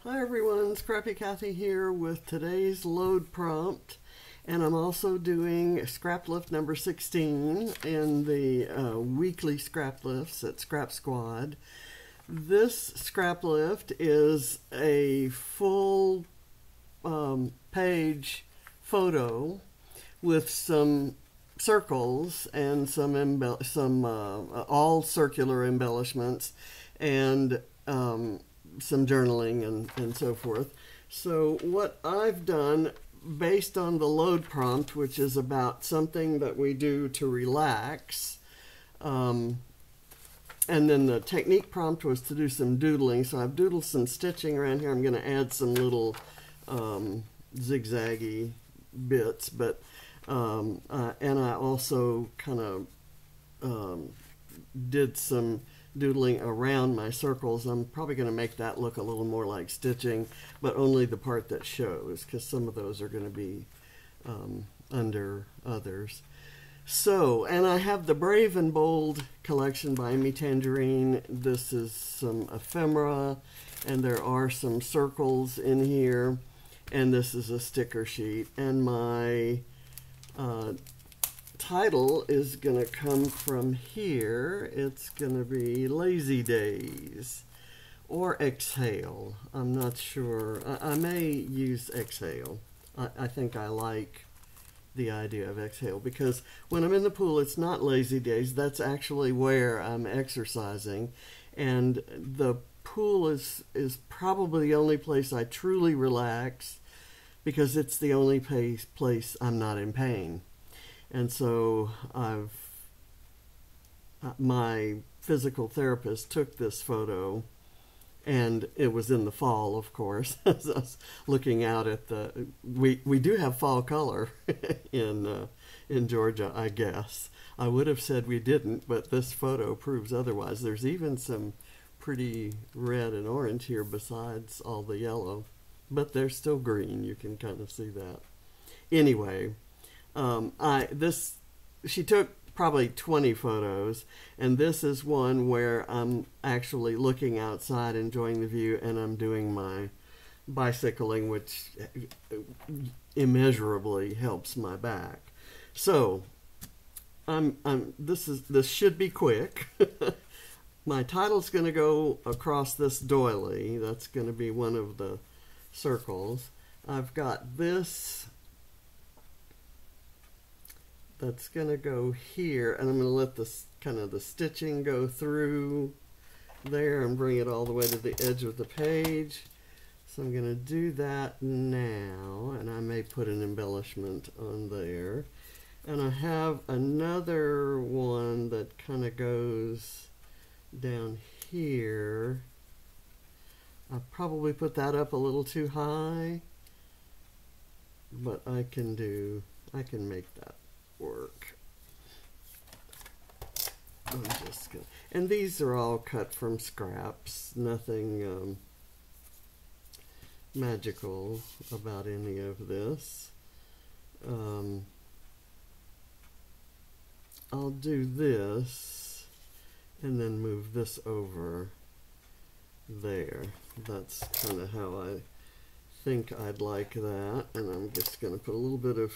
Hi everyone, Scrappy Kathy here with today's load prompt, and I'm also doing Scraplift number 16 in the weekly Scraplifts at Scrap Squad. This Scraplift is a full page photo with some circles and some all circular embellishments and some journaling and so forth. So what I've done based on the load prompt, which is about something that we do to relax, and then the technique prompt was to do some doodling. So I've doodled some stitching around here. I'm going to add some little zigzaggy bits, but and I also kind of did some doodling around my circles. I'm probably going to make that look a little more like stitching, but only the part that shows, because some of those are going to be under others. So, and I have the Brave and Bold collection by Amy Tangerine. This is some ephemera, and there are some circles in here, and this is a sticker sheet. And my title is going to come from here. It's going to be Lazy Days or Exhale. I'm not sure. I may use Exhale. I think I like the idea of exhale, because when I'm in the pool, it's not lazy days. That's actually where I'm exercising, and the pool is probably the only place I truly relax, because it's the only place I'm not in pain. And so my physical therapist took this photo, and it was in the fall, of course. As I was looking out at we do have fall color in Georgia, I guess. I would have said we didn't, but this photo proves otherwise. There's even some pretty red and orange here besides all the yellow, but they're still green. You can kind of see that. Anyway, she took probably 20 photos, and this is one where I'm actually looking outside, enjoying the view, and I'm doing my bicycling, which immeasurably helps my back. So this should be quick. My title's going to go across this doily. That's going to be one of the circles. I've got this that's going to go here, and I'm going to let this kind of the stitching go through there and bring it all the way to the edge of the page. So I'm going to do that now, and I may put an embellishment on there. And I have another one that kind of goes down here. I probably put that up a little too high, but I can make that work. I'm just gonna, and these are all cut from scraps. Nothing magical about any of this. I'll do this and then move this over there. That's kind of how I think I'd like that. And I'm just going to put a little bit of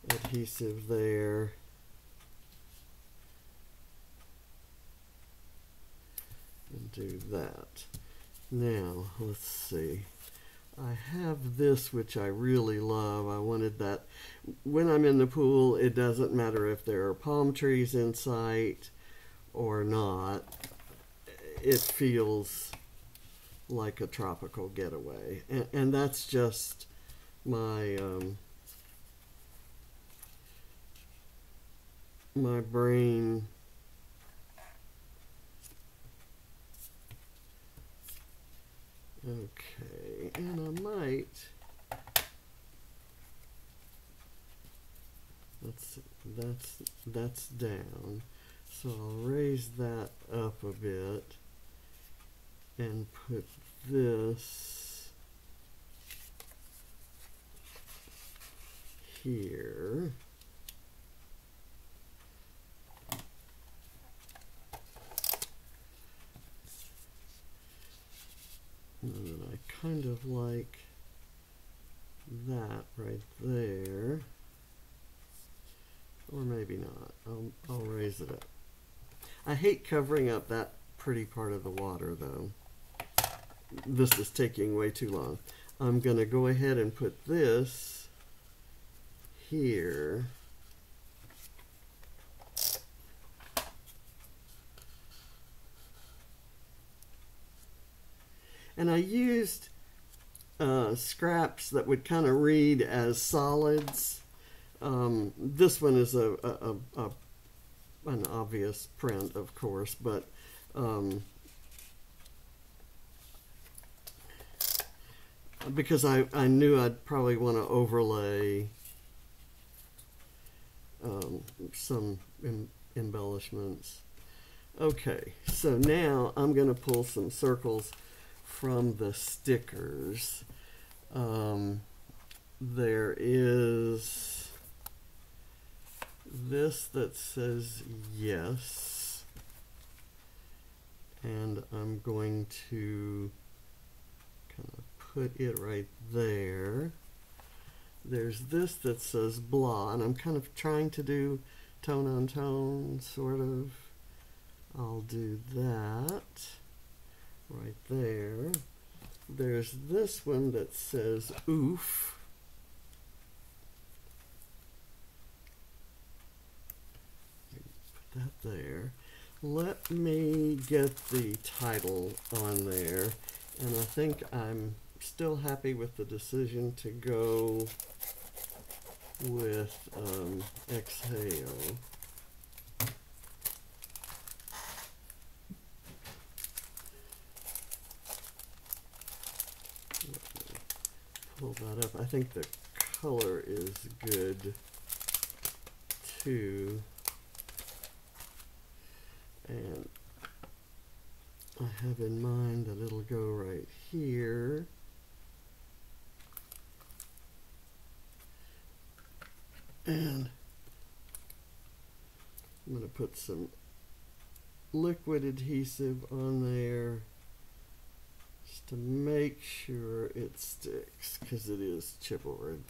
adhesive there. And do that. Now, let's see. I have this, which I really love. I wanted that. When I'm in the pool, it doesn't matter if there are palm trees in sight or not. It feels like a tropical getaway. And that's just my my brain okay, and I might that's down, so I'll raise that up a bit and put this here. then I kind of like that right there. Or maybe not. I'll raise it up. I hate covering up that pretty part of the water though. This is taking way too long. I'm going to go ahead and put this here. And I used scraps that would kind of read as solids. This one is an obvious print, of course, but because I knew I'd probably want to overlay some embellishments. Okay, so now I'm going to pull some circles from the stickers. There is this that says yes, and I'm going to kind of put it right there. There's this that says blah, and I'm kind of trying to do tone on tone, sort of. I'll do that right there. There's this one that says oof. Put that there. Let me get the title on there, and I think I'm still happy with the decision to go with exhale. Pull that up. I think the color is good too. And I have in mind that it'll go right here. And I'm going to put some liquid adhesive on there just to make sure it sticks, because it is chipboard.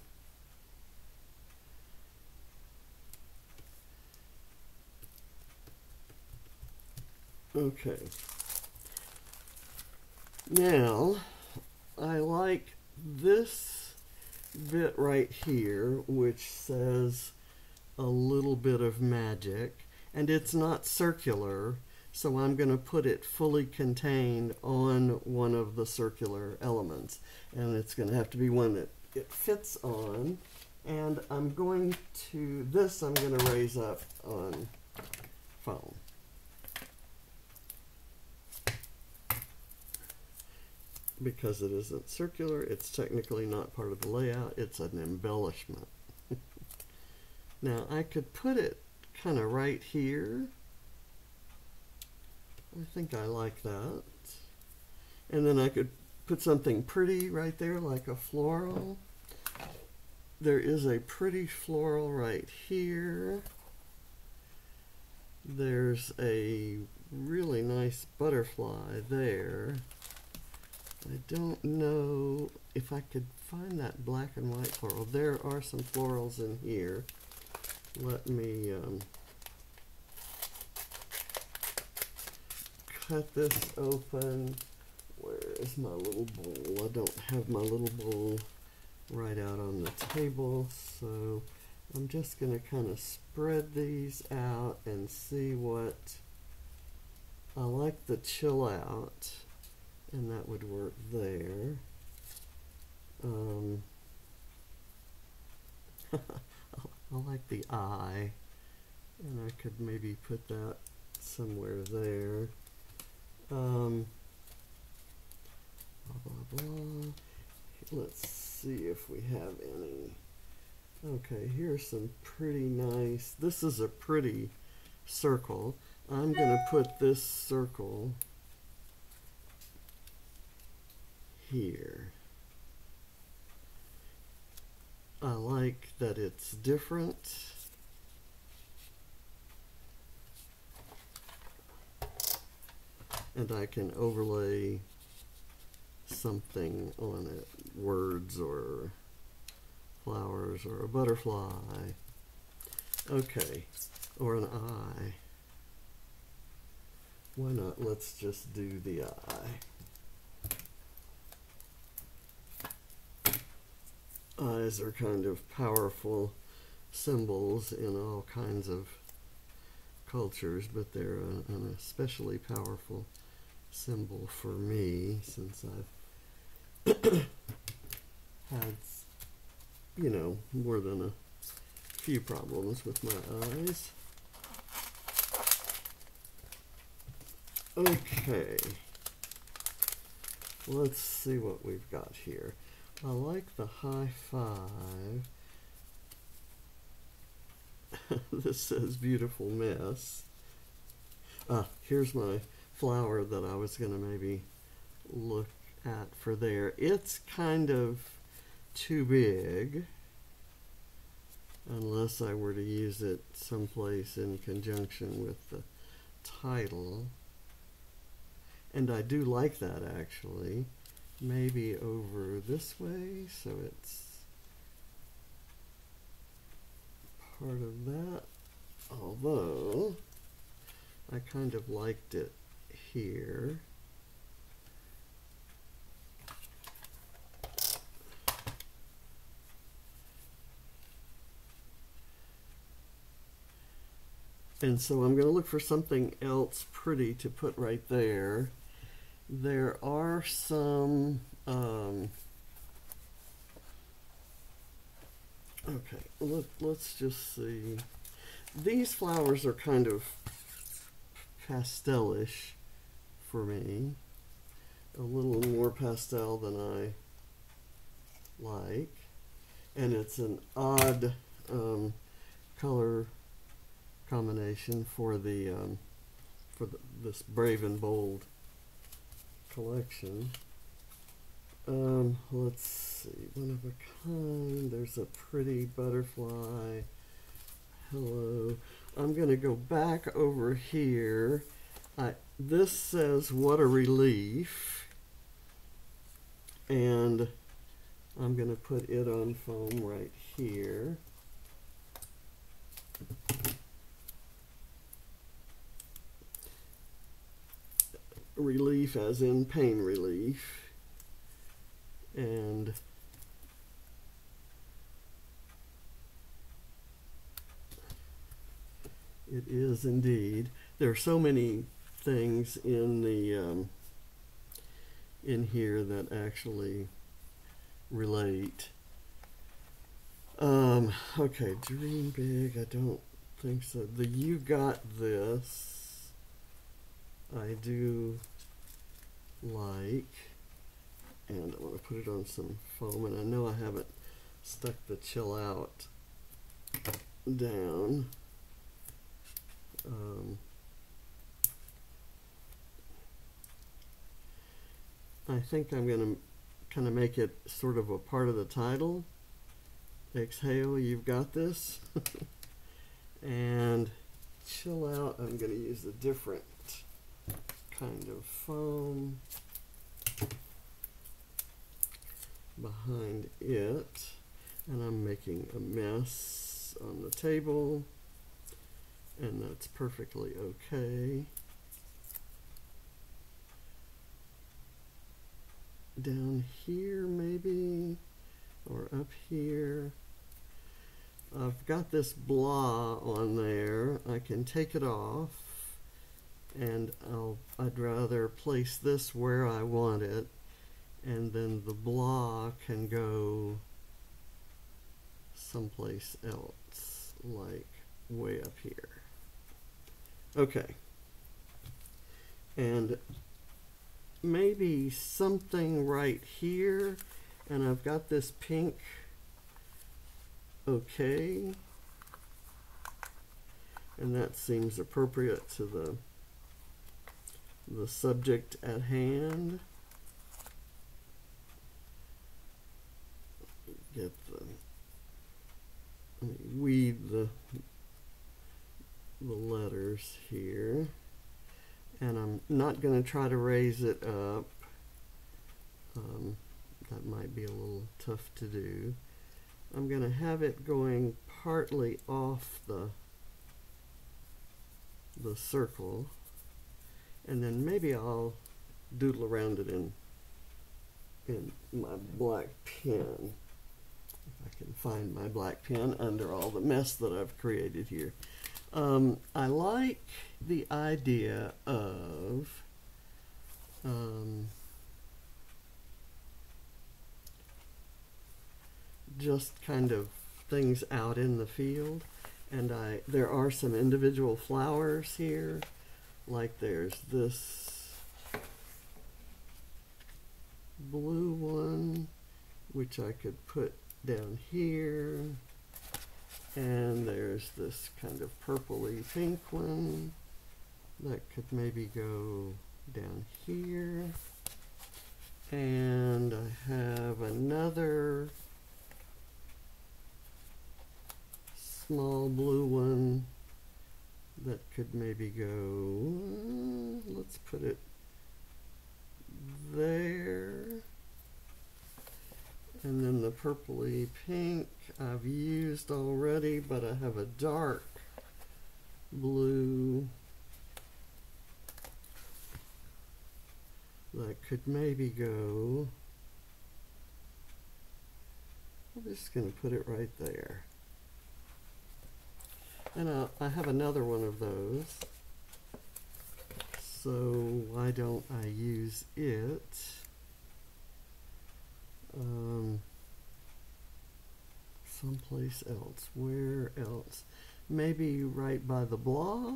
Okay. Now, I like this bit right here, which says a little bit of magic, and it's not circular, so I'm going to put it fully contained on one of the circular elements, and it's going to have to be one that it fits on. And I'm going to raise up on foam. Because it isn't circular, it's technically not part of the layout, it's an embellishment. Now I could put it kind of right here. I think I like that. And then I could put something pretty right there, like a floral. There is a pretty floral right here. There's a really nice butterfly there. I don't know if I could find that black and white floral. There are some florals in here. Let me cut this open. Where is my little bowl? I don't have my little bowl right out on the table, so I'm just going to kind of spread these out and see what I like. The chill out, and that would work there. I like the eye, and I could maybe put that somewhere there. Blah, blah, blah. Let's see if we have any. Okay, here's some pretty nice. This is a pretty circle. I'm going to put this circle here. I like that it's different. And I can overlay something on it, words or flowers or a butterfly. Okay, or an eye. Why not? Let's just do the eye. Eyes are kind of powerful symbols in all kinds of cultures, but they're an especially powerful symbol for me, since I've had, you know, more than a few problems with my eyes. Okay, let's see what we've got here. I like the high five. This says beautiful mess. Here's my flower that I was going to maybe look at for there. It's kind of too big, unless I were to use it someplace in conjunction with the title. And I do like that, actually. Maybe over this way, so it's part of that. Although, I kind of liked it here. And so I'm going to look for something else pretty to put right there. There are some, okay, let's just see. These flowers are kind of pastelish for me. A little more pastel than I like. And it's an odd color combination for the this Brave and Bold collection. Let's see, one of a kind. There's a pretty butterfly. Hello. I'm going to go back over here. This says what a relief, and I'm going to put it on foam right here. Relief as in pain relief. And it is indeed. There are so many things in the in here that actually relate. Okay, dream big. I don't think so. The you got this, I do like, and I want to put it on some foam, and I know I haven't stuck the chill out down. I think I'm going to kind of make it sort of a part of the title. Exhale, you've got this. And chill out, I'm going to use a different kind of foam behind it, and I'm making a mess on the table, and that's perfectly okay. Down here maybe, or up here. I've got this blah on there. I can take it off, and I'd rather place this where I want it, and then the blah can go someplace else, like way up here. Okay. And maybe something right here, and I've got this pink. Okay. And that seems appropriate to the subject at hand. Get let me weed the letters here, and I'm not going to try to raise it up. might be a little tough to do. I'm going to have it going partly off the circle, and then maybe I'll doodle around it in my black pen, if I can find my black pen under all the mess that I've created here. I like the idea of just kind of things out in the field, and there are some individual flowers here, like there's this blue one which I could put down here, and there's this kind of purpley pink one that could maybe go down here, and I have another small blue one that could maybe go, let's put it there. And then the purpley pink I've used already, but I have a dark blue that could maybe go, I'm just going to put it right there. And I have another one of those, so why don't I use it someplace else? Where else? Maybe right by the blah?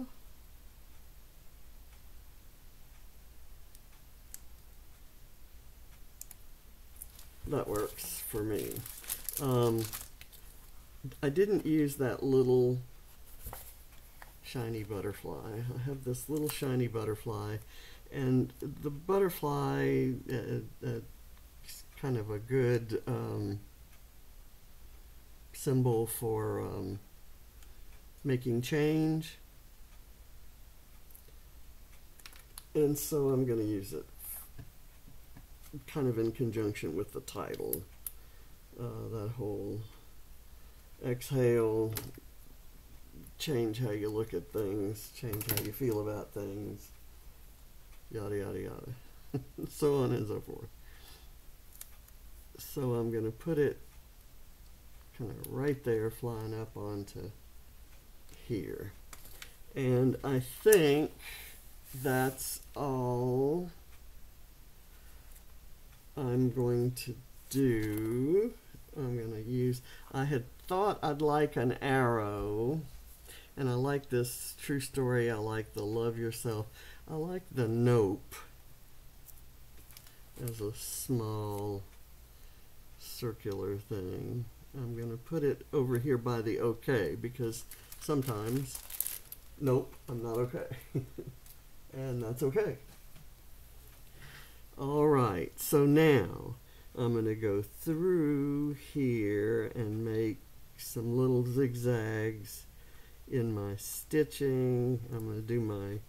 That works for me. I didn't use that little shiny butterfly. I have this little shiny butterfly, and the butterfly is kind of a good symbol for making change, and so I'm going to use it kind of in conjunction with the title, that whole exhale, change how you look at things, change how you feel about things, yada yada yada, so on and so forth. So I'm going to put it kind of right there, flying up onto here. And I think that's all I'm going to do. I'm going to use, I had thought I'd like an arrow, and I like this true story, I like the love yourself, I like the nope as a small circular thing. I'm going to put it over here by the okay, because sometimes, nope, I'm not okay. And that's okay. All right, so now I'm going to go through here and make some little zigzags in my stitching. I'm going to do my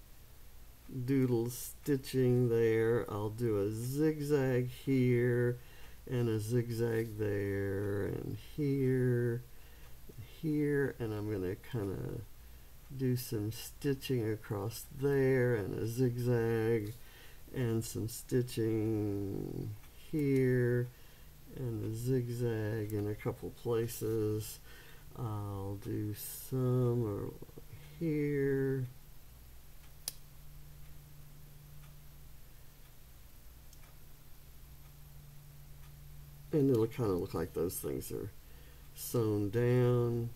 doodle stitching there. I'll do a zigzag here and a zigzag there and here, and I'm going to kind of do some stitching across there and a zigzag and some stitching here and a zigzag in a couple places. I'll do some here. And it'll kind of look like those things are sewn down,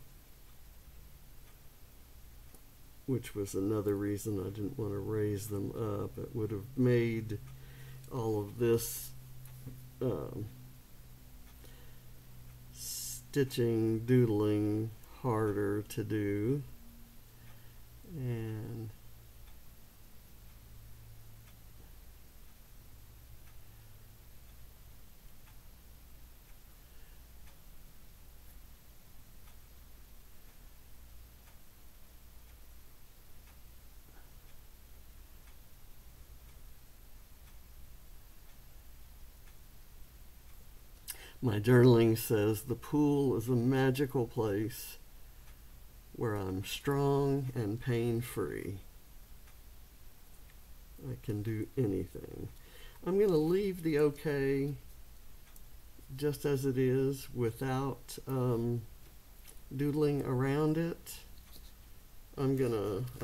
which was another reason I didn't want to raise them up. It would have made all of this stitching, doodling harder to do. And My journaling says the pool is a magical place where I'm strong and pain-free. I can do anything. I'm going to leave the okay just as it is without doodling around it. I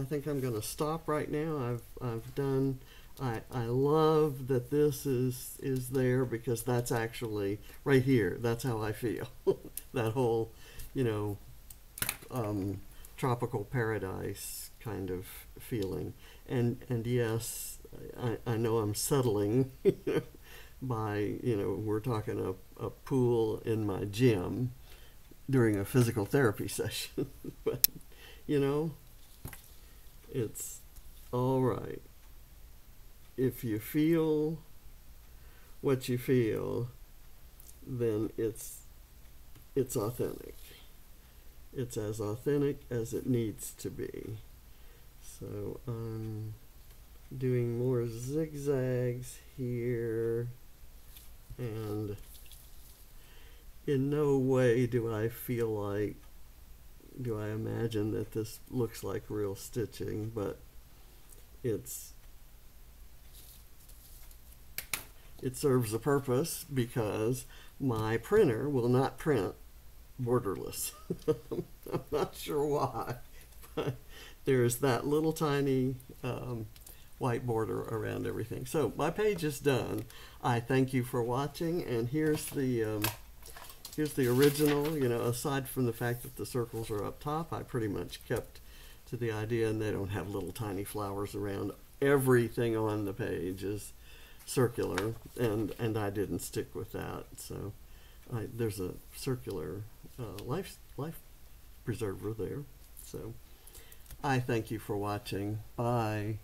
think I'm gonna stop right now. I've done. I love that this is there because that's actually right here. That's how I feel. That whole, you know, tropical paradise kind of feeling. And yes, I know I'm settling by, you know, we're talking a pool in my gym during a physical therapy session. But, you know, it's all right. If you feel what you feel, then it's authentic. It's as authentic as it needs to be. So I'm doing more zigzags here, and in no way do I imagine that this looks like real stitching, but it serves a purpose because my printer will not print borderless. I'm not sure why, but there's that little tiny white border around everything. So my page is done. I thank you for watching, and here's the original. You know, aside from the fact that the circles are up top, I pretty much kept to the idea, and they don't have little tiny flowers around. Everything on the page is circular, and I didn't stick with that. So there's a circular life preserver there. So I thank you for watching. Bye.